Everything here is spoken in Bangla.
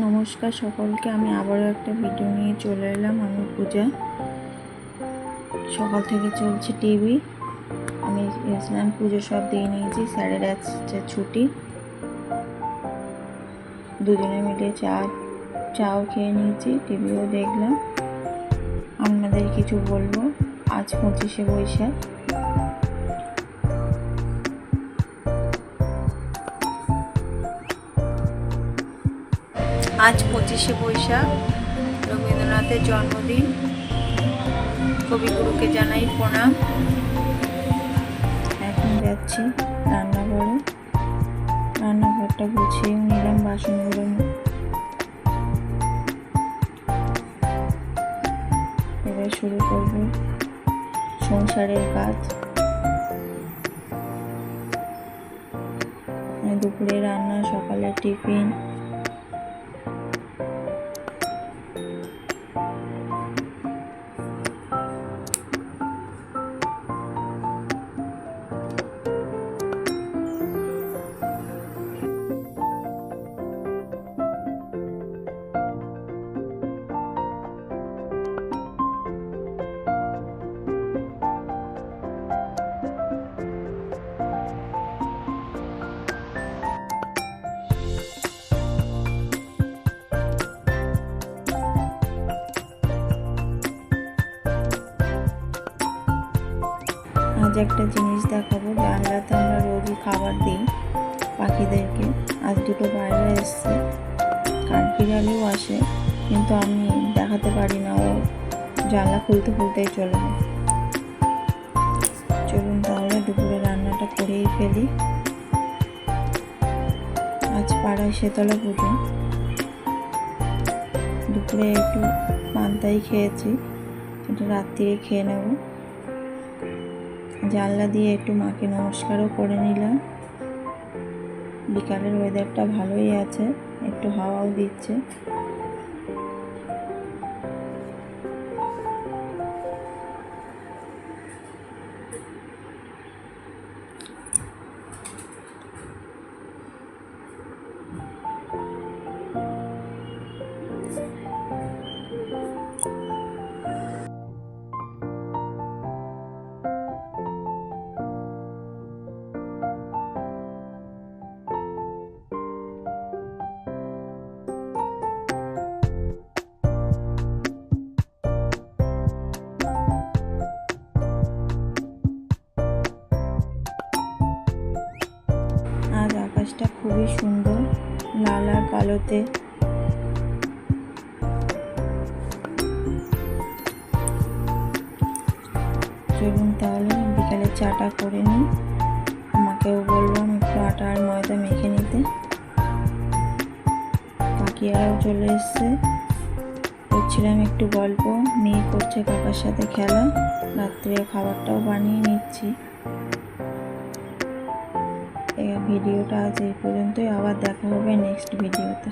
নমস্কার সকলকে। আমি আবারও একটা ভিডিও নিয়ে চলে এলাম। আমি পূজা। সকাল থেকে চলছে টিভি। আমি স্নান পুজো সব দিয়ে নিয়েছি। স্যারের আজকে ছুটি। দুজনে মিলে চাও খেয়ে নিয়েছি, টিভিও দেখলাম। আপনাদের কিছু বলবো। আজ 25শে বৈশাখ। আজ 25শে বৈশাখ, রবীন্দ্রনাথের জন্মদিন। কবিগুরুকে জানাই প্রণাম। এখন যাচ্ছি রান্নাঘরে। রান্নাঘরটা গুছিয়ে নিলাম, বাসনগুলো। এবার শুরু করব সংসারের কাজ। দুপুরে রান্না, সকালের টিফিন। আজ একটা জিনিস দেখাবো। জানলাতে আমরা রোজই খাবার দিই পাখিদেরকে। আজ দুটো পায়রা এসছে, কাঠবিড়ালিও আসে, কিন্তু আমি দেখাতে পারি না। ও জানলা খুলতে খুলতেই চলে যায়। চলুন তাহলে দুপুরে রান্নাটা করেই ফেলি। আজ পাড়ায় শেতলা পুজো। দুপুরে একটু পান্তাই খেয়েছি, এটা রাত্রিরে খেয়ে নেব। জানলা দিয়ে একটু মাকে নমস্কারও করে নিলাম। বিকালের ওয়েদারটা ভালোই আছে, একটু হাওয়াও দিচ্ছে। আজ আকাশটা খুবই সুন্দর, লাল আর কালোতে। চলুন তাহলে বিকালে চাটা করে নিই। আমাকেও বললাম একটু আটা আর ময়দা মেখে নিতে। কাকিয়ারাও চলে এসছে। করছিলাম একটু গল্প, মেয়ে করছে কাকার সাথে খেলা। রাত্রে খাবারটাও বানিয়ে নিচ্ছি। ভিডিওটা আজ এই পর্যন্তই। আবার দেখা হবে নেক্সট ভিডিওতে।